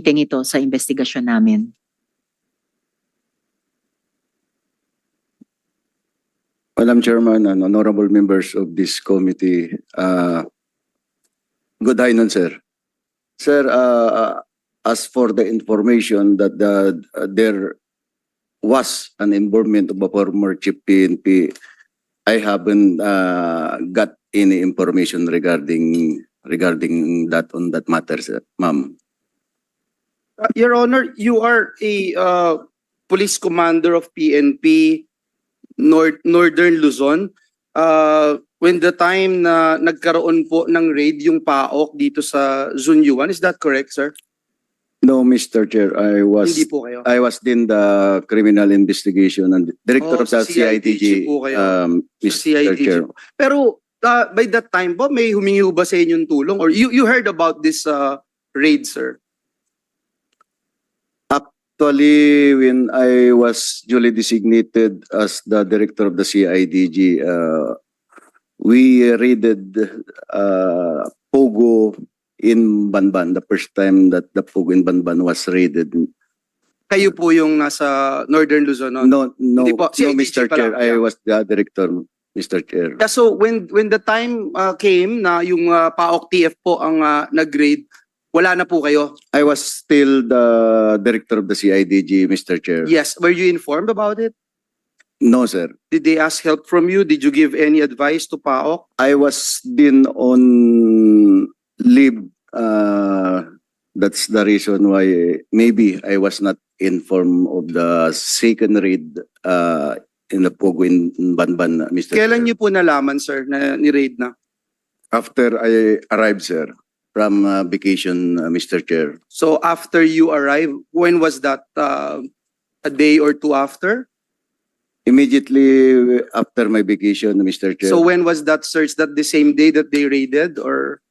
ito sa investigasyon namin. Madam Chairman and honorable members of this committee, good afternoon, sir. Sir, as for the information that there was an involvement of a former chief PNP, I haven't got any information regarding that on that matter, sir, ma'am. Your Honor, you are a police commander of PNP Northern Luzon. When the time na nagkaroon po ng raid yung PAOK dito sa Zunyuan, is that correct, sir? No, Mr. Chair, Hindi po kayo. I was in the criminal investigation and director of the sa CIDG, po kayo. Mr. CIDG Chair. po. Pero by that time po, may humingi ba sa inyong tulong? Or you heard about this raid, sir? Actually, when I was duly designated as the director of the CIDG, we raided Pogo in Banban, the first time that the Pogo in Banban was raided. Kayo po yung nasa Northern Luzon? No, Hindi po. CIDG Mr. pa Chair, lang. I was the director, Mr. Chair. Yeah, so when the time came na yung PAOK TF po ang nag-raid, wala na po kayo? I was still the director of the CIDG, Mr. Chair. Yes. Were you informed about it? No, sir. Did they ask help from you? Did you give any advice to PAOK? I was then on leave. That's the reason why maybe I was not informed of the second raid in the Pogo in Banban, Mr. Kailan Chair. niyo po nalaman, sir, na ni-raid na? After I arrived, sir, from vacation, Mr. Chair. So after you arrived, when was that? A day or two after? Immediately after my vacation, Mr. Chair. So when was that search? That the same day that they raided, or?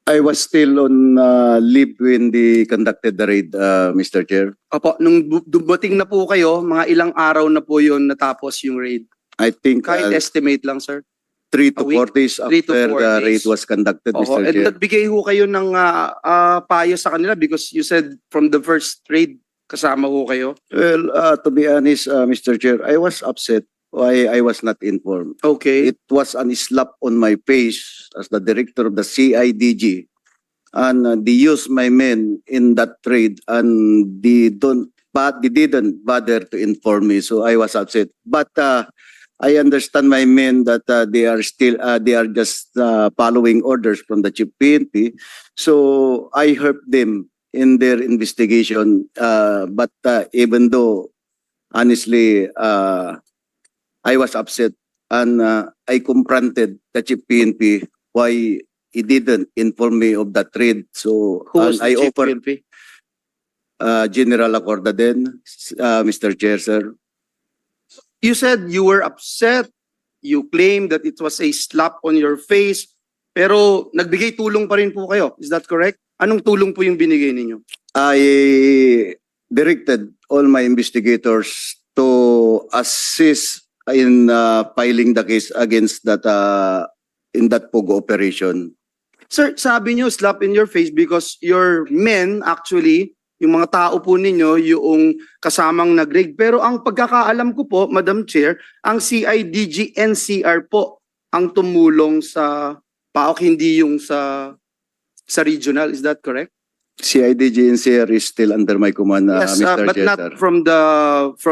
I was still on leave when they conducted the raid, Mr. Chair. Opo, nung dumating na po kayo, mga ilang araw na po yun natapos yung raid? I think Kahit estimate lang, sir. 3 to a week? 4 days 3 to after 4 the days. raid was conducted, Oo, Mr. and Chair. nagbigay ho kayo ng payo sa kanila because you said from the first raid, kasama ho kayo. Well, to be honest, Mr. Chair, I was upset why I was not informed. Okay. It was a slap on my face as the director of the CIDG, and they used my men in that trade, and they didn't bother to inform me. So I was upset. But I understand my men that they are just following orders from the chief PNP. So I helped them in their investigation. But even though, honestly, I was upset, and I confronted the chief PNP why he didn't inform me of that raid. So Who was I the chief offered PNP? General Acorda then, Mr. Chair, sir. You said you were upset. You claimed that it was a slap on your face. Pero nagbigay tulong pa rin po kayo. Is that correct? Anong tulong po yung binigay ninyo? I directed all my investigators to assist in filing the case against that in that Pogo operation. Sir, sabi nyo slap in your face because your men actually, yung mga tao po ninyo, yung kasamang nag-raid. Pero ang pagkakaalam ko po, Madam Chair, ang CIDG NCR po ang tumulong sa PAOK, hindi yung sa regional. Is that correct? CIDG NCR is still under my command, Yes, Mr. but Chair, not sir. from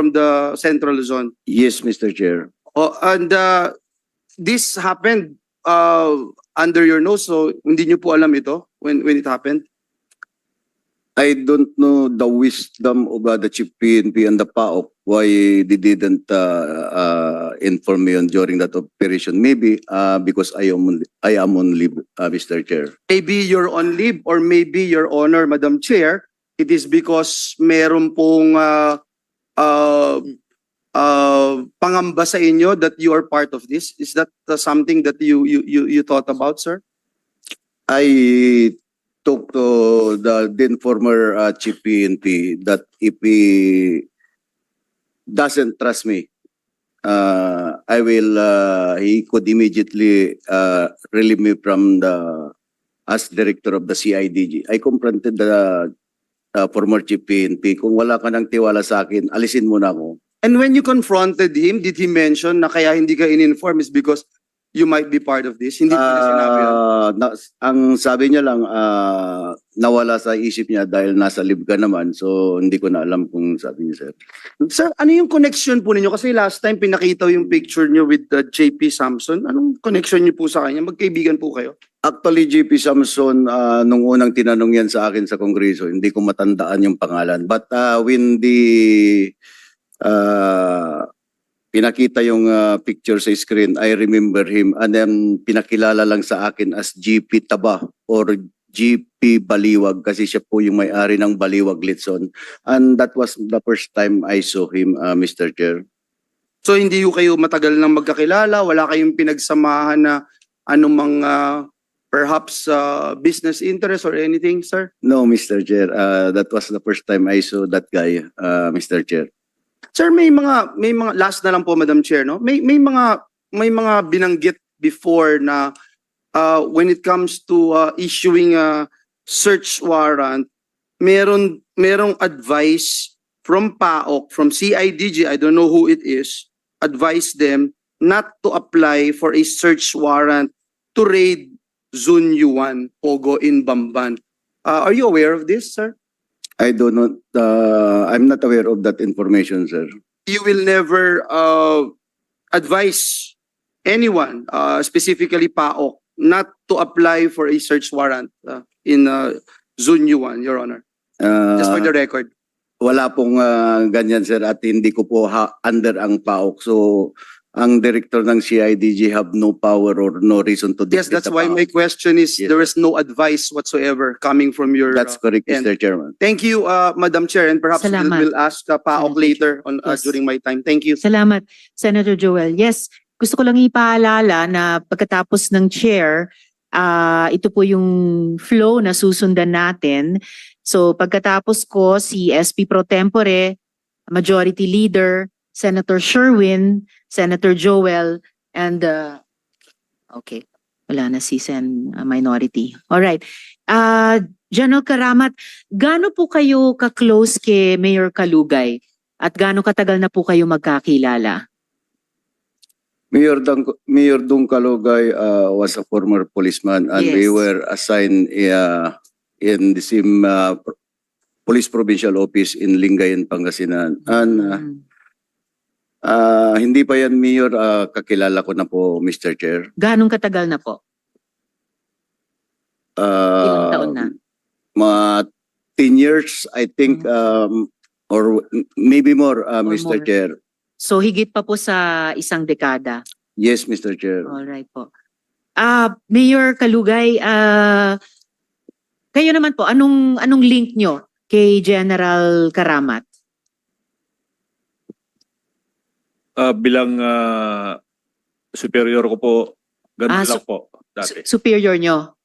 the Central Luzon. Yes, Mr. Chair. Oh, and this happened under your nose, so hindi nyo po alam ito when it happened? I don't know the wisdom of the chief PNP and the PAOK why they didn't inform me on during that operation. Maybe because I am on leave, Mr. Chair. Maybe you're on leave or maybe, Your Honor, Madam Chair, it is because meron pong pangamba sa inyo that you are part of this. Is that something that you thought about, sir? I talked to the then former chief PNP that if he doesn't trust me, he could immediately relieve me from as director of the CIDG. I confronted the former chief PNP. Kung wala ka ng tiwala sa akin, alisin mo na ako. And when you confronted him, did he mention na kaya hindi ka in-inform is because you might be part of this? Hindi po niya sinabi yun. Ang sabi niya lang, nawala sa isip niya dahil nasa live ka naman. So, hindi ko na alam kung sabi niya, sir. Sir, ano yung connection po ninyo? Kasi last time pinakita yung picture niyo with JP Samson. Anong connection niyo po sa kanya? Magkaibigan po kayo? Actually, JP Samson, nung unang tinanong yan sa akin sa Kongreso, hindi ko matandaan yung pangalan. But when pinakita yung picture sa screen, I remember him. And then pinakilala lang sa akin as GP Taba or GP Baliwag kasi siya po yung may-ari ng Baliwag Litson. And that was the first time I saw him, Mr. Chair. So hindi yung kayo matagal nang magkakilala? Wala kayong pinagsamahan na anumang perhaps business interest or anything, sir? No, Mr. Chair. That was the first time I saw that guy, Mr. Chair. Sir, may mga last na lang po, Madam Chair, no? May mga binanggit before na when it comes to issuing a search warrant, merong advice from PAOK, from CIDG, I don't know who it is, advise them not to apply for a search warrant to raid Zone U1, Pogo in Bamban. Are you aware of this, sir? I do not, I'm not aware of that information, sir. You will never advise anyone, specifically PAOK, not to apply for a search warrant in Zone U1, Your Honor. Just for the record. Wala pong ganyan, sir, at hindi ko po under ang PAOK. So, ang director ng CIDG have no power or no reason to Yes, dictate that's the why PAOK. my question is Yes. there is no advice whatsoever coming from your... That's correct, end. Mr. Chairman. Thank you, Madam Chair, and perhaps Salamat. we'll ask PAOK Senator. later on Yes. during my time. Thank you. Salamat, Senator Joel. Yes, gusto ko lang ipaalala na pagkatapos ng chair, ito po yung flow na susundan natin. So pagkatapos ko, si SP Pro Tempore, Majority Leader, Senator Sherwin, Senator Joel, and okay, wala na si Minority. Alright. General Karamat, gaano po kayo ka-close kay Mayor Kalugay? At gaano katagal na po kayo magkakilala? Mayor Dung Kalugay was a former policeman and we Yes. were assigned in the same police provincial office in Lingayen, Pangasinan. And hindi pa yan, Mayor, kakilala ko na po, Mr. Chair. Ganong katagal na po? Ilang taon na? Mga 10 years, I think, or maybe more, Mr. more. Chair. So higit pa po sa isang dekada. Yes, Mr. Chair. Alright po. Mayor Kalugay, kayo naman po, anong link nyo kay General Karamat? Bilang superior ko po, ganun Ah, lang po dati. Superior nyo?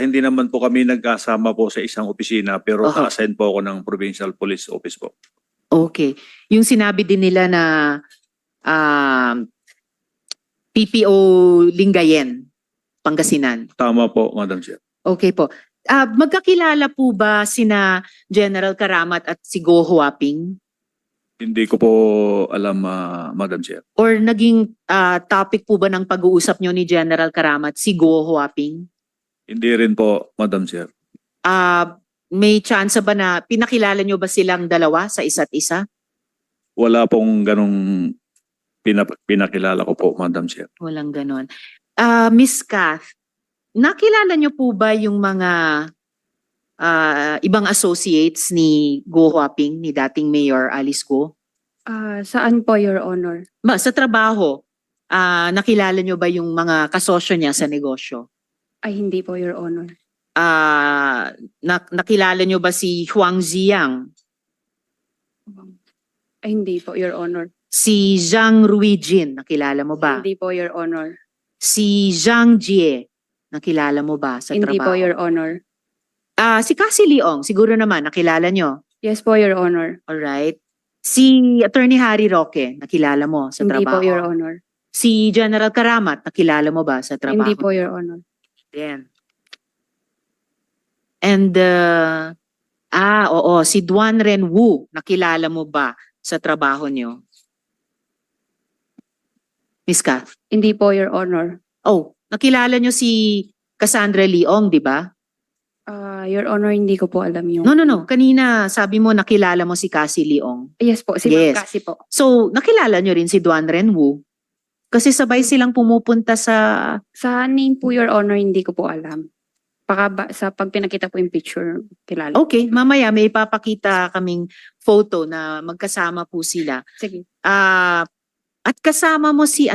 Hindi naman po kami nagkasama po sa isang opisina pero Oho. assign po ako ng Provincial Police Office po. Okay. Yung sinabi din nila na PPO Lingayen, Pangasinan. Tama po, Madam Chair. Okay po. Magkakilala po ba sina General Karamat at si Go Huaping? Hindi ko po alam, Madam Chair. Or naging topic po ba ng pag-uusap nyo ni General Karamat si Go Huaping? Hindi rin po, Madam Chair. May chance ba na pinakilala nyo ba silang dalawa sa isa't isa? Wala pong ganong pinakilala ko po, Madam Chair. Walang ganon. Miss Kath, nakilala nyo po ba yung mga ibang associates ni Go Huaping, ni dating Mayor Alice Go? Saan po, Your Honor? Sa trabaho, nakilala nyo ba yung mga kasosyo niya sa negosyo? Ay, hindi po, Your Honor. Nakilala nyo ba si Huang Ziyang? Ay, hindi po, Your Honor. Si Zhang Ruijin, nakilala mo ba? Hindi po, Your Honor. Si Zhang Jie, nakilala mo ba sa Hindi trabaho? po, Your Honor. Si Cassie Leong, siguro naman, nakilala nyo. Yes po, Your Honor. Alright. Si Attorney Harry Roque, nakilala mo sa Hindi trabaho. po, Your Honor. Si General Karamat, nakilala mo ba sa trabaho? Hindi po, Your Honor. Then. And Oo, si Duan Ren Wu, nakilala mo ba sa trabaho niyo? Miss Kath? Hindi po, Your Honor. Oh, nakilala niyo si Cassandra Leong, di ba? Your Honor, hindi ko po alam yung... No. Kanina sabi mo nakilala mo si Cassie Leong. Yes po, si Yes. Ma'am Cassie po. So, nakilala niyo rin si Duan Ren Wu? Kasi sabay silang pumupunta sa... Sa name po, Your Honor, hindi ko po alam. Sa pag pinakita po yung picture, kilala. Okay, mamaya may ipapakita kaming photo na magkasama po sila. Sige. At kasama mo si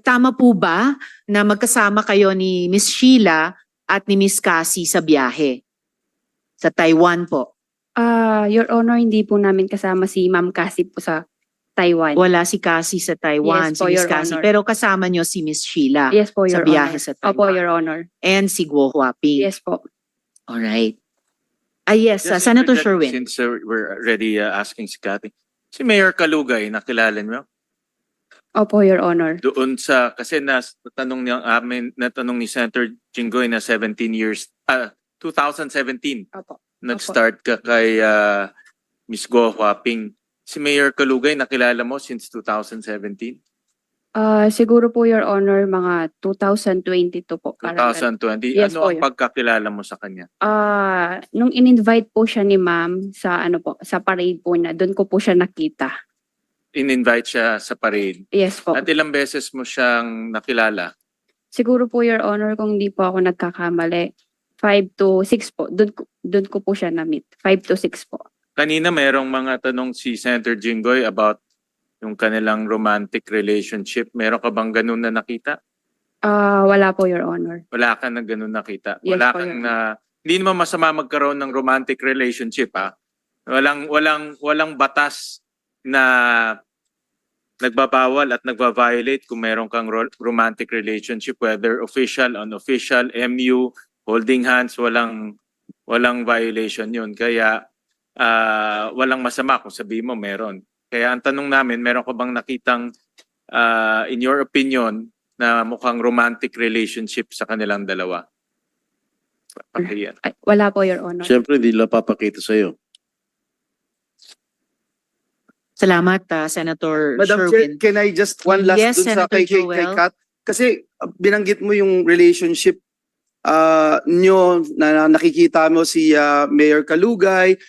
tama po ba na magkasama kayo ni Miss Sheila at ni Miss Cassie sa biyahe? Sa Taiwan po. Your Honor, hindi po namin kasama si Ma'am Cassie po sa Taiwan. Wala si Cassie sa Taiwan, Yes po, si Miss Your Cassie. Honor. Pero kasama nyo si Miss Sheila Yes po, sa Your biyahe Honor. sa Taiwan. Opo, Your Honor. And si Guo Huaping. Yes po. Alright. Yes, Just Senator interject Sherwin. Since we're already asking si Cathy. Si Mayor Kalugay, nakilala niyo? Opo, Your Honor. Doon sa, kasi natanong niya amin, natanong ni Senator Jinggoy na 2017, Opo. nag-start ka kay Ms. Guo Huaping. Si Mayor Kalugay, nakilala mo since 2017? Siguro po, Your Honor, mga 2022 po. Parang 2020? Yes Ano po, ang pagkakilala mo sa kanya? nung in-invite po siya ni Ma'am sa sa parade po na, doon ko po siya nakita. In-invite siya sa parade. Yes po. At ilang beses mo siyang nakilala? Siguro po, Your Honor, kung hindi po ako nagkakamali, 5 to 6 po. Doon ko po siya na-meet. 5 to 6 po. Kanina mayroong mga tanong si Senator Jinggoy about yung kanilang romantic relationship. Meron ka bang ganun na nakita? Wala po, Your Honor. Wala ka na ganun nakita. Yes Wala po, kang Your na hindi naman masama magkaroon ng romantic relationship ha. Walang batas na nagbabawal at nagba-violate kung meron kang romantic relationship, whether official, unofficial, MU, holding hands, walang violation yun. Kaya walang masama kung sabihin mo meron. Kaya ang tanong namin, meron ka bang nakitang in your opinion na mukhang romantic relationship sa kanilang dalawa? Pakiyan. Ay, wala po, Your Honor. Siyempre, hindi lang papakita sa'yo. Salamat, Senator Madam Sherwin. Chair, can I just one last Yes, dun sa Senator kay Joel. Kat? Kasi binanggit mo yung relationship nyo na nakikita mo si Mayor Kalugay.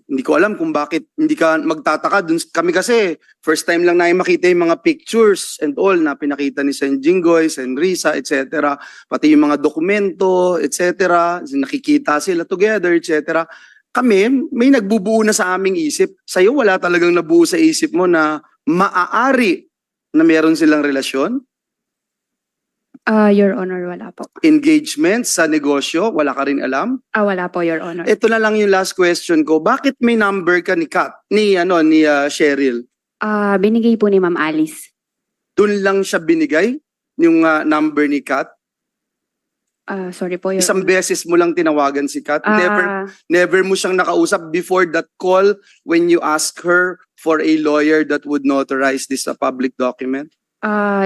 Hindi ko alam kung bakit hindi ka magtataka dun. Kami kasi first time lang namin makita yung mga pictures and all na pinakita ni Sen Jinggoy, Sen Risa, etc. Pati yung mga dokumento, etc. Nakikita sila together, etc. Kami, may nagbubuo na sa aming isip. Sa'yo wala talagang nabuo sa isip mo na maaari na meron silang relasyon? Your Honor, wala po. Engagement sa negosyo, wala ka rin alam? Wala po, Your Honor. Ito na lang yung last question ko. Bakit may number ka ni Kat, ni Cheryl? Binigay po ni Ma'am Alice. Doon lang siya binigay yung number ni Kat? Sorry po, Your Isang Honor. beses mo lang tinawagan si Kat? Ah, Never mo siyang nakausap before that call when you ask her for a lawyer that would notarize this public document?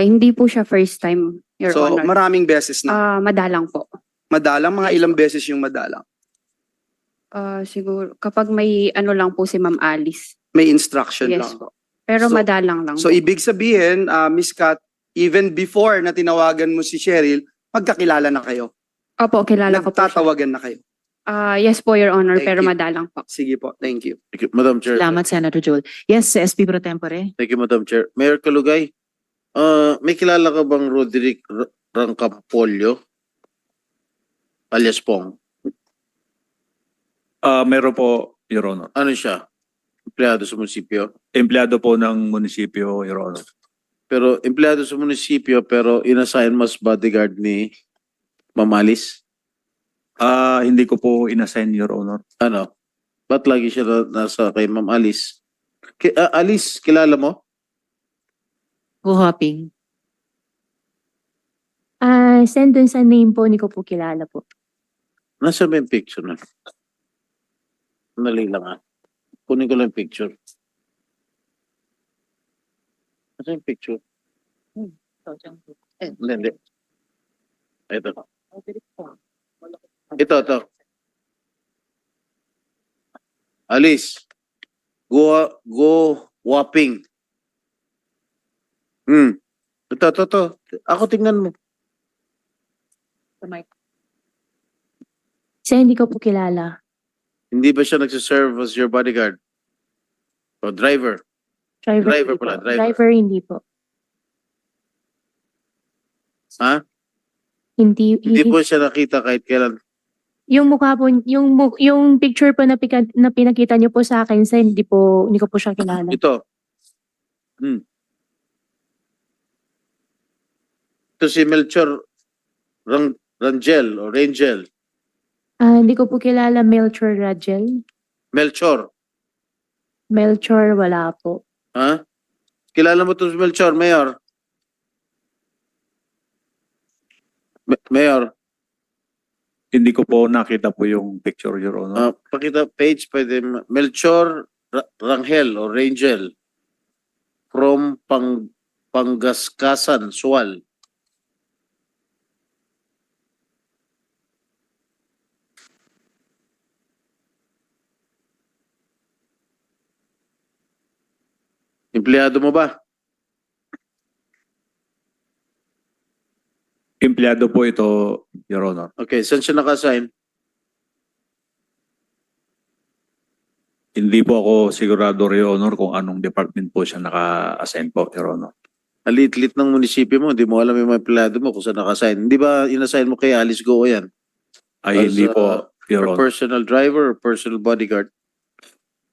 hindi po siya first time, Your So Honor. maraming beses na. Madalang po. Madalang, mga ilang beses yung madalang. Siguro, kapag may ano lang po si Ma'am Alice. May instruction Yes lang. po. Pero So- madalang lang So po. ibig sabihin, Miss Kat, even before na tinawagan mo si Cheryl, magkakilala na kayo. Opo, kilala ko po siya. Nagtatawagan na kayo. Yes po, Your Honor, Thank pero you. madalang po. Sige po, thank you. Thank you, Madam Chair. Salamat, Senator Joel. Yes, SP Pro Tempore. Thank you, Madam Chair. Mayor Kalugay, may kilala ka bang Roderick Rancapolio? Alias Pong. Meron po, Your Honor. Ano siya? Empleyado sa munisipyo? Empleyado po ng munisipyo, Your Honor. Pero empleyado sa munisipyo pero inassign mas bodyguard ni Mamalis? Hindi ko po inassign, Your Honor. Ano? Ba't lagi siya nasa kay Ma'am Alice? Alice, kilala mo? Guo Huaping. Send dun sa name po, hindi ko po kilala po. Nasa ba yung picture na? Sandali lang Kunin ko lang yung picture. Nasa yung picture? Hindi. Ito. Ito. Alice, go whopping. Ito. Ako tingnan mo. Sir, hindi ko po kilala. Hindi ba siya nagsiserve as your bodyguard? O driver? Driver, Driver hindi pala, po. driver. Driver, hindi po. Ha? Hindi, Hindi po siya nakita kahit kailan. yung mukha po, yung picture po na, na pinakita niyo po sa akin, sir, hindi ko po siya kilala. Ito. Ito si Melchor Rangel o Rangel. Hindi ko po kilala Melchor Rangel. Melchor. Melchor, wala po. Ha? Kilala mo ito si Melchor, Mayor? Mayor, Hindi ko po nakita po yung picture, Your Honor. pakita page pwede. Melchor Rangel o Rangel from Pangaskasan, Sual. Empleyado mo ba? Empleyado po ito, Your Honor. Okay, saan siya naka-assign? Hindi po ako sigurado, Your Honor, kung anong department po siya naka-assign po, Your Honor. Alit-lit ng munisipyo mo, hindi mo alam yung mga empleyado mo kung saan naka-assign. Hindi ba in-assign mo kay Alice Go yan? Ay, As, hindi po, Your Honor. Personal driver or personal bodyguard?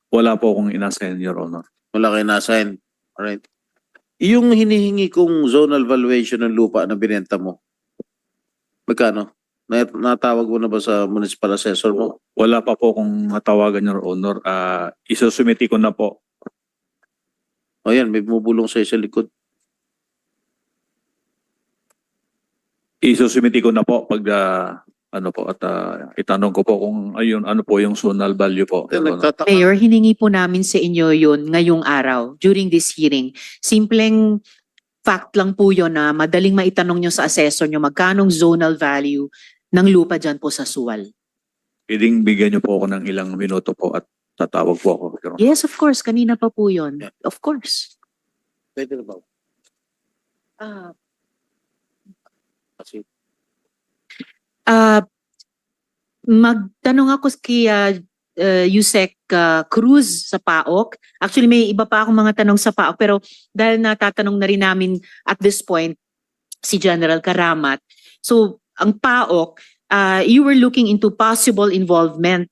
Wala po akong inassign, Your Honor. Wala kayo na-assign. Alright. Yung hinihingi kong zonal valuation ng lupa na binenta mo, magkano? Natawag mo na ba sa municipal assessor mo? Wala pa po kung matawagan, Your Honor. Isusumiti ko na po. O yan, may bumubulong sa'yo sa likod. Isusumiti ko na po pag itanong ko po kung ano po yung zonal value po, Your Honor. Nagtataka. Mayor, hiningi po namin sa inyo yun ngayong araw, during this hearing. Simpleng fact lang po yun na madaling maitanong nyo sa assessor nyo magkanong zonal value ng lupa dyan po sa Suwal. Pwedeng bigyan niyo po ako ng ilang minuto po at tatawag po ako, Your Honor. Yes, of course. Kanina pa po yun. Yeah. Of course. Pwede na ba? Kasi Magtanong ako kay Yusek Cruz sa PAOK. Actually, may iba pa akong mga tanong sa PAOK pero dahil natatanong na rin namin at this point si General Karamat. So, ang PAOK, you were looking into possible involvement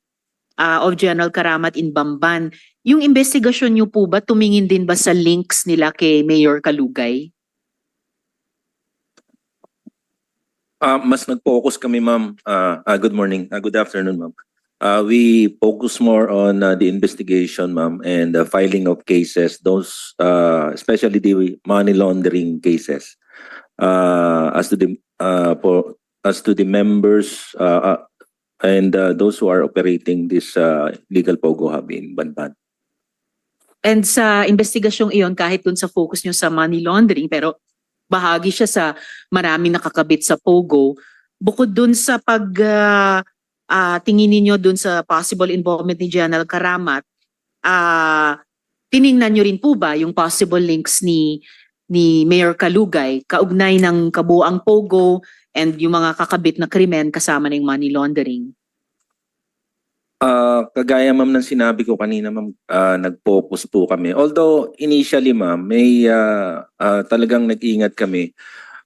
of General Karamat in Bamban. Yung investigasyon niyo po ba, tumingin din ba sa links nila kay Mayor Kalugay? Mas nag-focus kami, ma'am. Good morning. Good afternoon, ma'am. We focus more on the investigation, ma'am, and the filing of cases, those especially the money laundering cases. As to the members and those who are operating this legal Pogo Hub in Banban. And sa investigasyong iyon, kahit dun sa focus nyo sa money laundering, pero bahagi siya sa maraming nakakabit sa Pogo, bukod dun sa tingin ninyo dun sa possible involvement ni General Karamat, tiningnan nyo rin po ba yung possible links ni Mayor Kalugay kaugnay ng kabuang Pogo and yung mga kakabit na krimen kasama ng money laundering? Kagaya, ma'am, ng sinabi ko kanina, ma'am, nag-focus po kami. Although initially, ma'am, may talagang nag-ingat kami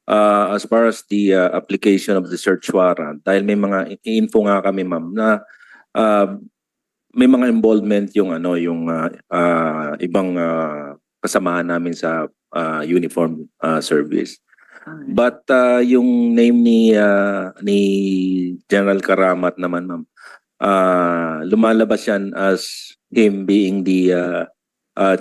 as far as the application of the search warrant. Dahil may mga info nga kami, ma'am, na may mga involvement yung ibang kasamahan namin sa uniform service. But yung name ni General Karamat naman, ma'am, lumalabas yan as him being the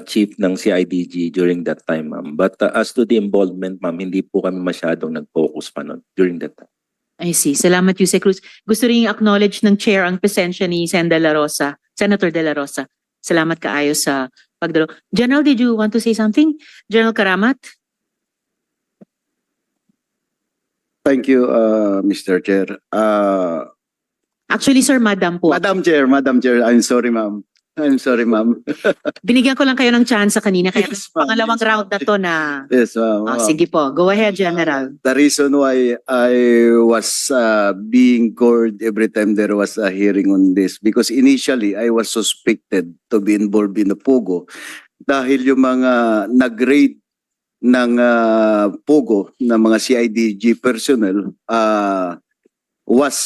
chief ng CIDG during that time, ma'am. But as to the involvement, ma'am, hindi po kami masyadong nag-focus pa nun during that time. I see. Salamat, Yusek Cruz. Gusto rin i-acknowledge ng chair ang presensya ni Senator De La Rosa. Salamat kaayo sa pagdalo. General, did you want to say something? General Karamat? Thank you, Mr. Chair. Actually, sir, Madam po. Madam Chair, I'm sorry, ma'am. I'm sorry, ma'am. Binigyan ko lang kayo ng chance kanina, kaya Yes, ma'am. pangalawang Yes, round na to na. Yes, ma'am. Sige po, go ahead, General. The reason why I was being called every time there was a hearing on this, because initially I was suspected to be involved in the Pogo dahil yung mga nag-raid ng Pogo na mga CIDG personnel was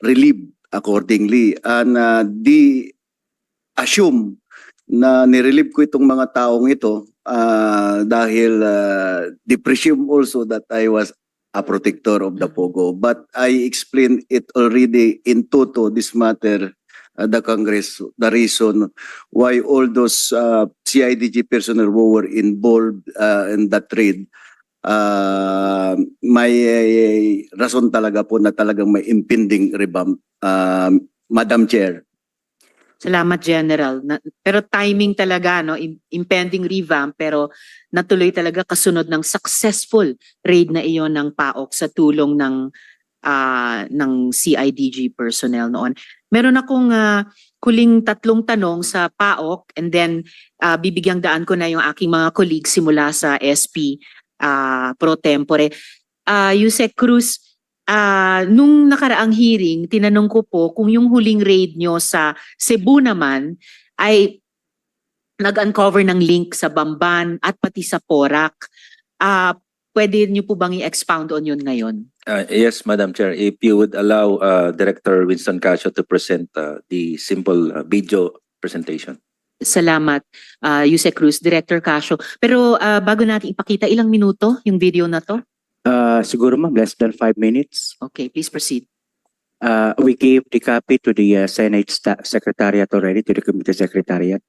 relieved accordingly, and di assume na nirelieve ko itong mga taong ito dahil they presume also that I was a protector of the Pogo. But I explained it already in toto, this matter, the Congress, the reason why all those CIDG personnel who were involved in that trade, may rason talaga po na talagang may impending revamp, Madam Chair. Salamat, General. Pero timing talaga, no? Impending revamp, pero natuloy talaga kasunod ng successful raid na iyon ng PAOK sa tulong ng CIDG personnel noon. Meron akong huling 3 tanong sa PAOK, and then bibigyang daan ko na yung aking mga colleagues simula sa SP pro tempore. Yusek Cruz, nung nakaraang hearing, tinanong ko po kung yung huling raid nyo sa Cebu naman ay nag-uncover ng link sa Bamban at pati sa Porac. Pwede nyo po bang i-expound on yun ngayon? Yes, Madam Chair. If you would allow Director Winston Casio to present the simple video presentation. Salamat, Yusek Cruz, Director Casio. Pero bago natin ipakita, ilang minuto yung video na to? Siguro ma'am, less than 5 minutes. Okay, please proceed. We gave the copy to the Senate Secretariat already, to the Committee Secretariat.